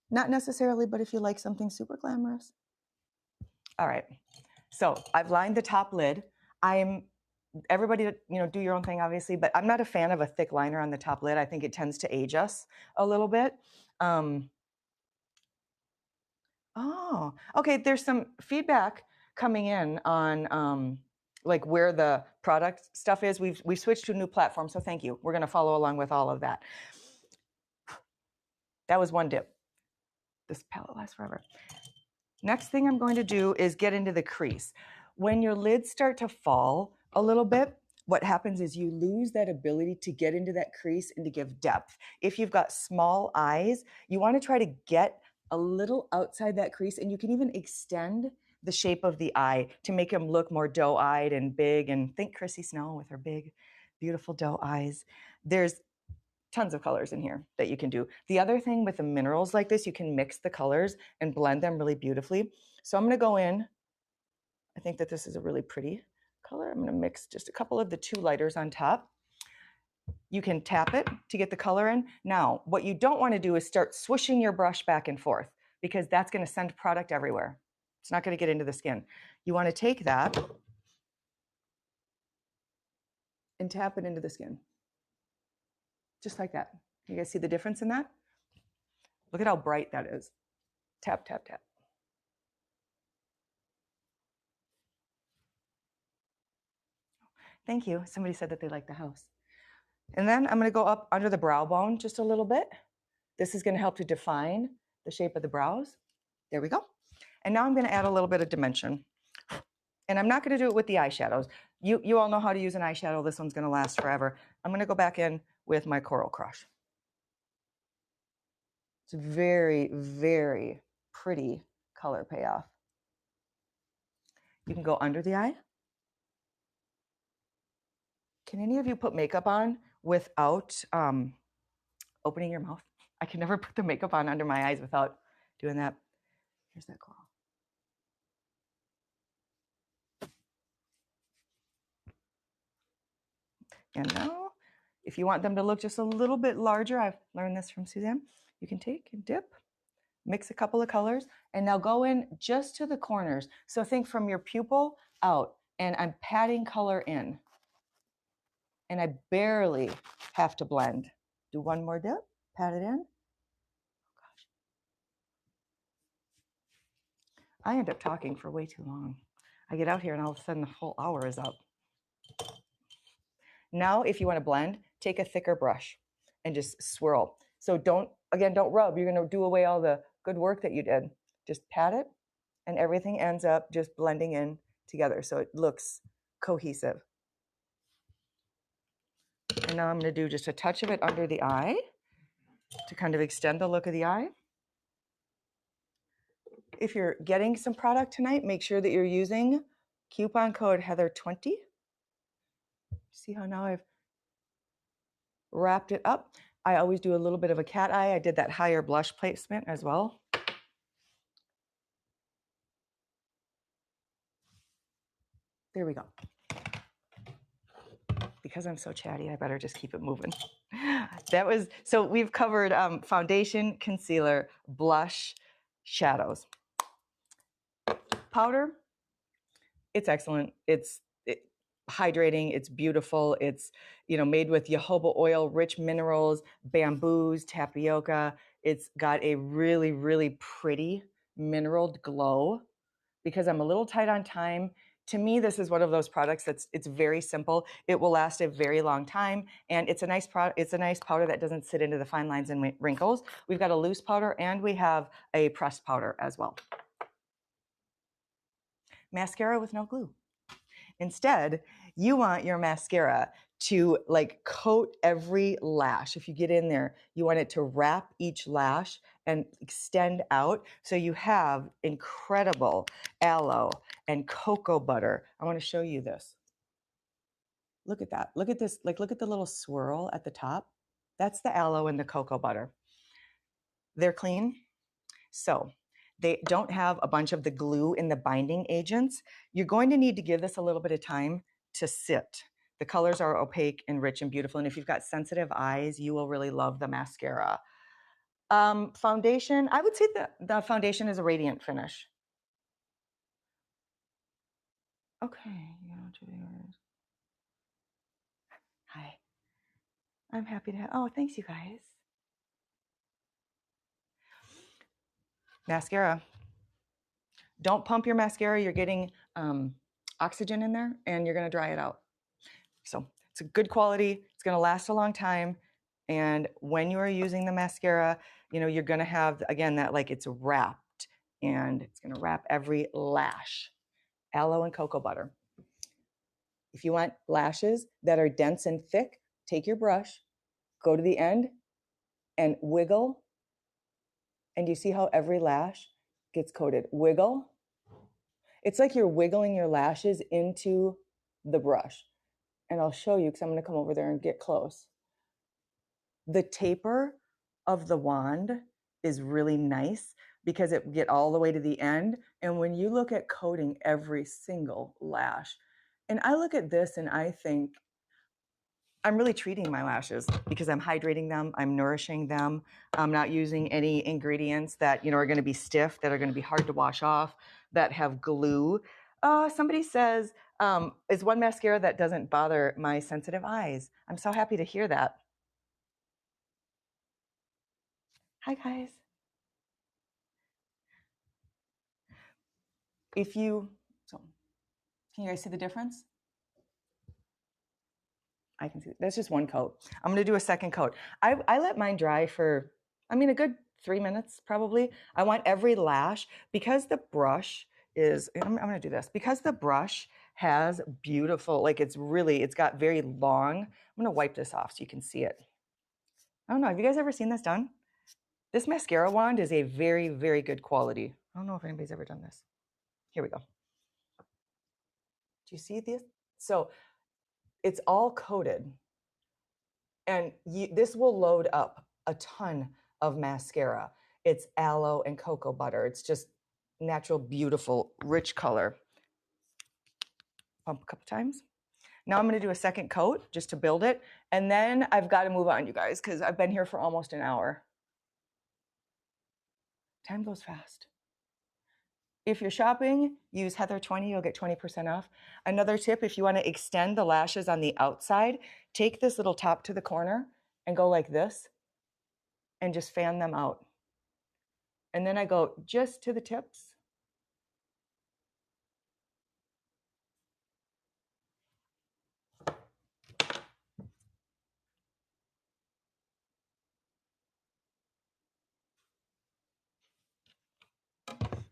Not necessarily, but if you like something super glamorous. All right, so I've lined the top lid. Everybody, you know, do your own thing, obviously, but I'm not a fan of a thick liner on the top lid. I think it tends to age us a little bit. Oh, okay. There's some feedback coming in on like where the product stuff is. We've switched to a new platform, so thank you. We're going to follow along with all of that. That was one dip. This palette lasts forever. Next thing I'm going to do is get into the crease. When your lids start to fall a little bit, what happens is you lose that ability to get into that crease and to give depth. If you've got small eyes, you want to try to get a little outside that crease, and you can even extend the shape of the eye to make them look more doe-eyed and big. And think Chrissy Snow with her big, beautiful doe eyes. There's tons of colors in here that you can do. The other thing with the minerals like this, you can mix the colors and blend them really beautifully. So I'm going to go in. I think that this is a really pretty color. I'm going to mix just a couple of the two lighters on top. You can tap it to get the color in. Now, what you don't want to do is start swishing your brush back and forth, because that's going to send product everywhere. It's not going to get into the skin. You want to take that and tap it into the skin. Just like that. You guys see the difference in that? Look at how bright that is. Tap, tap, tap. Thank you. Somebody said that they liked the house. And then I'm going to go up under the brow bone just a little bit. This is going to help to define the shape of the brows. There we go. And now I'm going to add a little bit of dimension. And I'm not going to do it with the eyeshadows. You all know how to use an eyeshadow. This one's going to last forever. I'm going to go back in with my Coral Crush. It's a very, very pretty color payoff. You can go under the eye. Can any of you put makeup on without opening your mouth? I can never put the makeup on under my eyes without doing that. Here's that claw. And now, if you want them to look just a little bit larger, I've learned this from Suzanne, you can take and dip, mix a couple of colors, and now go in just to the corners. So think from your pupil out, and I'm patting color in. And I barely have to blend. Do one more dip, pat it in. Oh gosh. I end up talking for way too long. I get out here and all of a sudden the whole hour is up. Now, if you want to blend, take a thicker brush and just swirl. So don't rub. You're going to do away all the good work that you did. Just pat it, and everything ends up just blending in together so it looks cohesive. And now I'm going to do just a touch of it under the eye to kind of extend the look of the eye. If you're getting some product tonight, make sure that you're using coupon code Heather20. See how now I've wrapped it up? I always do a little bit of a cat eye. I did that higher blush placement as well. There we go. Because I'm so chatty, I better just keep it moving. So we've covered foundation, concealer, blush, shadows. Powder, it's excellent. It's hydrating, it's beautiful. It's made with jojoba oil, rich minerals, bamboos, tapioca. It's got a really, really pretty mineraled glow. Because I'm a little tight on time, to me, this is one of those products it's very simple. It will last a very long time, and it's a nice powder that doesn't sit into the fine lines and wrinkles. We've got a loose powder, and we have a pressed powder as well. Mascara with no glue. Instead, you want your mascara to coat every lash. If you get in there, you want it to wrap each lash and extend out. So you have incredible aloe and cocoa butter. I want to show you this. Look at that. Look at this. Look at the little swirl at the top. That's the aloe and the cocoa butter. They're clean. So they don't have a bunch of the glue in the binding agents. You're going to need to give this a little bit of time to sit. The colors are opaque and rich and beautiful. And if you've got sensitive eyes, you will really love the mascara. Foundation, I would say the foundation is a radiant finish. Okay. Hi. I'm happy to have, oh, thanks you guys. Mascara. Don't pump your mascara. You're getting oxygen in there, and you're going to dry it out. So it's a good quality. It's going to last a long time. And when you are using the mascara, you're going to have, again, that like it's wrapped, and it's going to wrap every lash. Aloe and cocoa butter. If you want lashes that are dense and thick, take your brush, go to the end, and wiggle. And you see how every lash gets coated? Wiggle. It's like you're wiggling your lashes into the brush. And I'll show you because I'm going to come over there and get close. The taper of the wand is really nice because it get all the way to the end. And when you look at coating every single lash, and I look at this and I think, I'm really treating my lashes because I'm hydrating them, I'm nourishing them. I'm not using any ingredients that, are going to be stiff, that are going to be hard to wash off, that have glue. Somebody says, is one mascara that doesn't bother my sensitive eyes. I'm so happy to hear that. Hi, guys. Can you guys see the difference? I can see, that's just one coat. I'm going to do a second coat. I let mine dry for, a good 3 minutes probably. I want every lash, because the brush is, I'm going to do this, because the brush has beautiful, like it's got very long, I'm going to wipe this off so you can see it. I don't know, have you guys ever seen this done? This mascara wand is a very, very good quality. I don't know if anybody's ever done this. Here we go. Do you see this? So it's all coated. And this will load up a ton of mascara. It's aloe and cocoa butter. It's just natural, beautiful, rich color. Pump a couple times. Now I'm going to do a second coat just to build it. And then I've got to move on, you guys, because I've been here for almost an hour. Time goes fast. If you're shopping, use Heather20, you'll get 20% off. Another tip, if you want to extend the lashes on the outside, take this little top to the corner and go like this and just fan them out. And then I go just to the tips.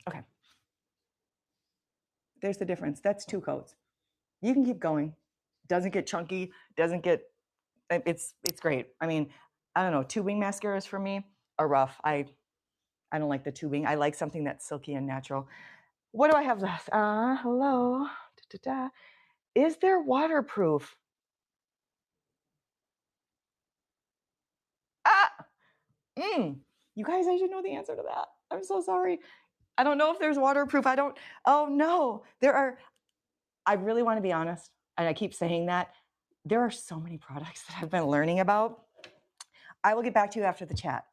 Okay. There's the difference. That's 2 coats. You can keep going. Doesn't get chunky, it's great. I don't know, tubing mascaras for me are rough. I don't like the tubing. I like something that's silky and natural. What do I have left? Hello. Is there waterproof? You guys, I should know the answer to that. I'm so sorry. I don't know if there's waterproof. Oh no, there are. I really want to be honest, and I keep saying that. There are so many products that I've been learning about. I will get back to you after the chat.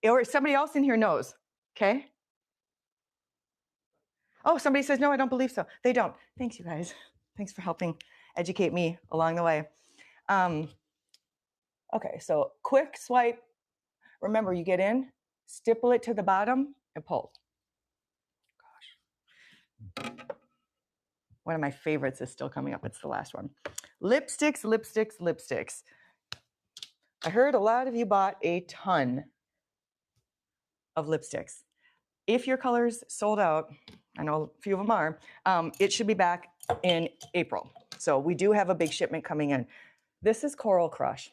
Or somebody else in here knows, okay? Oh, somebody says, no, I don't believe so. They don't. Thanks, you guys. Thanks for helping educate me along the way. Okay, so quick swipe. Remember, you get in, stipple it to the bottom, and pull. Gosh. One of my favorites is still coming up. It's the last one. Lipsticks, lipsticks, lipsticks. I heard a lot of you bought a ton of lipsticks. If your color's sold out, I know a few of them are, it should be back in April. So we do have a big shipment coming in. This is Coral Crush.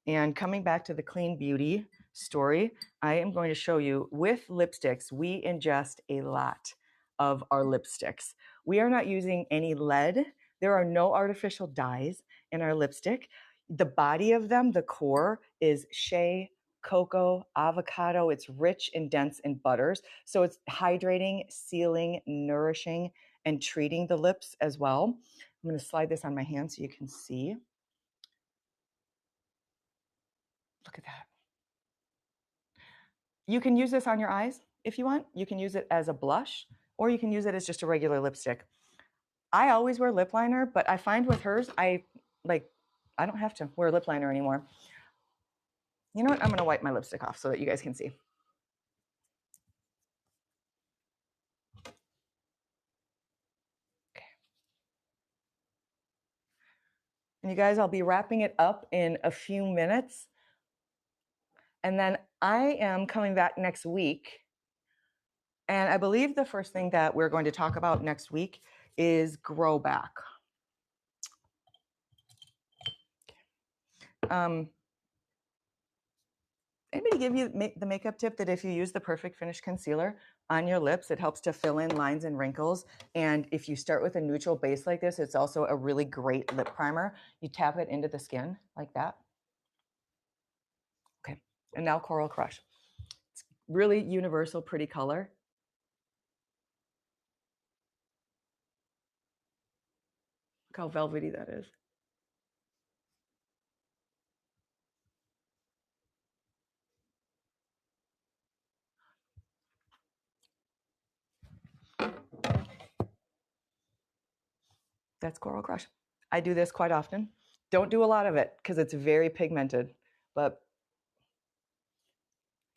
And coming back to the clean beauty story, I am going to show you with lipsticks, we ingest a lot of our lipsticks. We are not using any lead. There are no artificial dyes in our lipstick. The body of them, the core, is shea, cocoa, avocado. It's rich and dense in butters. So it's hydrating, sealing, nourishing, and treating the lips as well. I'm going to slide this on my hand so you can see. Look at that. You can use this on your eyes if you want. You can use it as a blush, or you can use it as just a regular lipstick. I always wear lip liner, but I find with hers, I don't have to wear lip liner anymore. You know what? I'm going to wipe my lipstick off so that you guys can see. Okay. You guys, I'll be wrapping it up in a few minutes. And then I am coming back next week. And I believe the first thing that we're going to talk about next week is grow back. Anybody give you the makeup tip that if you use the Perfect Finish concealer on your lips, it helps to fill in lines and wrinkles? And if you start with a neutral base like this, it's also a really great lip primer. You tap it into the skin like that. Okay, and now Coral Crush. It's really universal, pretty color. Look how velvety that is. That's Coral Crush. I do this quite often. Don't do a lot of it because it's very pigmented. But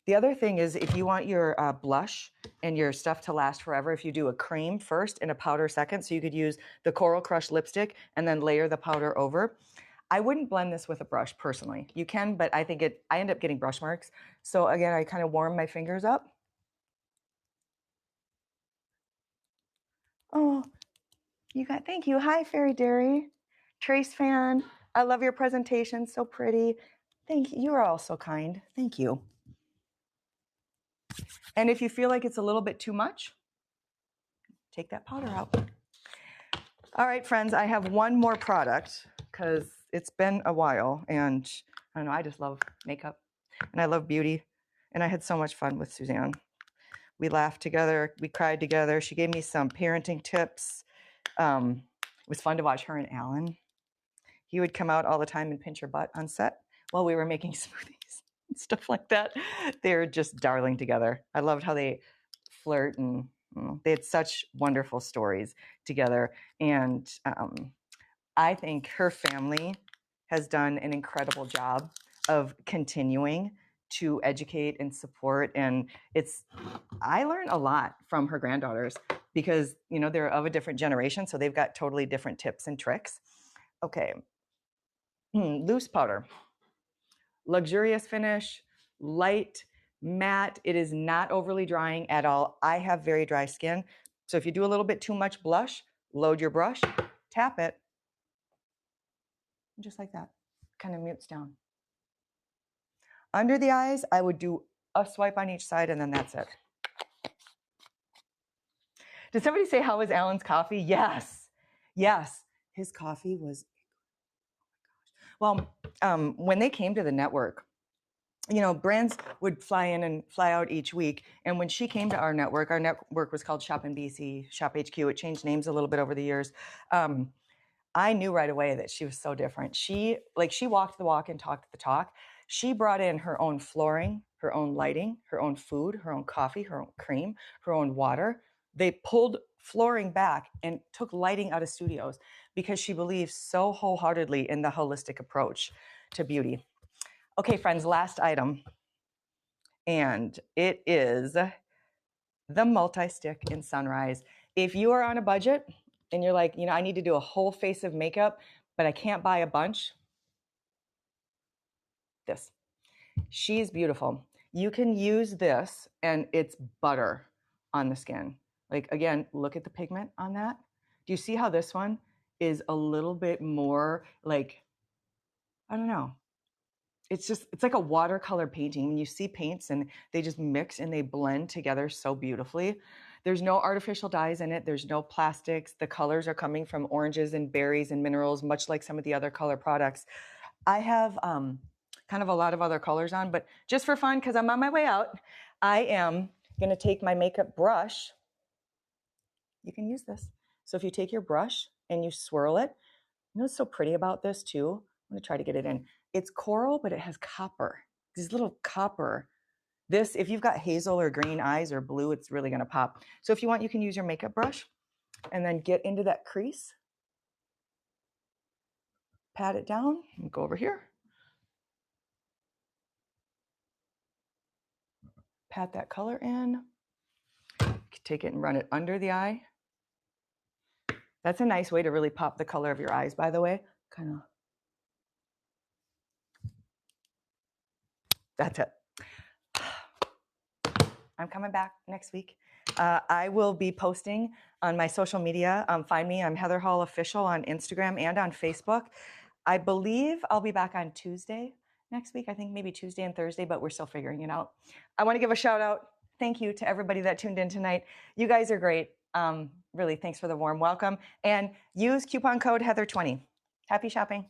the other thing is if you want your blush and your stuff to last forever, if you do a cream first and a powder second, so you could use the Coral Crush lipstick and then layer the powder over. I wouldn't blend this with a brush personally. You can, but I think I end up getting brush marks. So again, I kind of warm my fingers up. Oh, thank you. Hi, Fairy Dairy. Trace fan. I love your presentation. So pretty. Thank you. You are all so kind. Thank you. And if you feel like it's a little bit too much, take that powder out. All right, friends, I have one more product because it's been a while and I don't know, I just love makeup and I love beauty and I had so much fun with Suzanne. We laughed together, we cried together. She gave me some parenting tips. It was fun to watch her and Alan. He would come out all the time and pinch her butt on set while we were making smoothies and stuff like that. They're just darling together. I loved how they flirt and they had such wonderful stories together. And I think her family has done an incredible job of continuing to educate and support. And I learn a lot from her granddaughters because, you know, they're of a different generation. So they've got totally different tips and tricks. Okay. Loose powder, luxurious finish, light, matte. It is not overly drying at all. I have very dry skin. So if you do a little bit too much blush, load your brush, tap it, just like that. Kind of mutes down. Under the eyes, I would do a swipe on each side and then that's it. Did somebody say, how was Alan's coffee? Yes. Yes. His coffee was, well, when they came to the network, you know, brands would fly in and fly out each week. And when she came to our network was called Shop in BC, Shop HQ. It changed names a little bit over the years. I knew right away that she was so different. She walked the walk and talked the talk. She brought in her own flooring, her own lighting, her own food, her own coffee, her own cream, her own water. They pulled flooring back and took lighting out of studios because she believes so wholeheartedly in the holistic approach to beauty. Okay, friends, last item. And it is the multi-stick in Sunrise. If you are on a budget and you're like, you know, I need to do a whole face of makeup, but I can't buy a bunch, this. She's beautiful. You can use this and it's butter on the skin. Like, again, look at the pigment on that. Do you see how this one is a little bit more like, I don't know. It's like a watercolor painting. When you see paints and they just mix and they blend together so beautifully. There's no artificial dyes in it. There's no plastics. The colors are coming from oranges and berries and minerals, much like some of the other color products. I have kind of a lot of other colors on, but just for fun, because I'm on my way out, I am going to take my makeup brush. You can use this. So if you take your brush and you swirl it, you know what's so pretty about this too? I'm going to try to get it in. It's coral, but it has copper. These little copper. This, if you've got hazel or green eyes or blue, it's really going to pop. So if you want, you can use your makeup brush and then get into that crease. Pat it down and go over here. Pat that color in. Take it and run it under the eye. That's a nice way to really pop the color of your eyes, by the way. Kind of That's it. I'm coming back next week. I will be posting on my social media. Find me. I'm Heather Hall Official on Instagram and on Facebook. I believe I'll be back on Tuesday next week. I think maybe Tuesday and Thursday, but we're still figuring it out. I want to give a shout out. Thank you to everybody that tuned in tonight. You guys are great. Really, thanks for the warm welcome. And use coupon code Heather20. Happy shopping.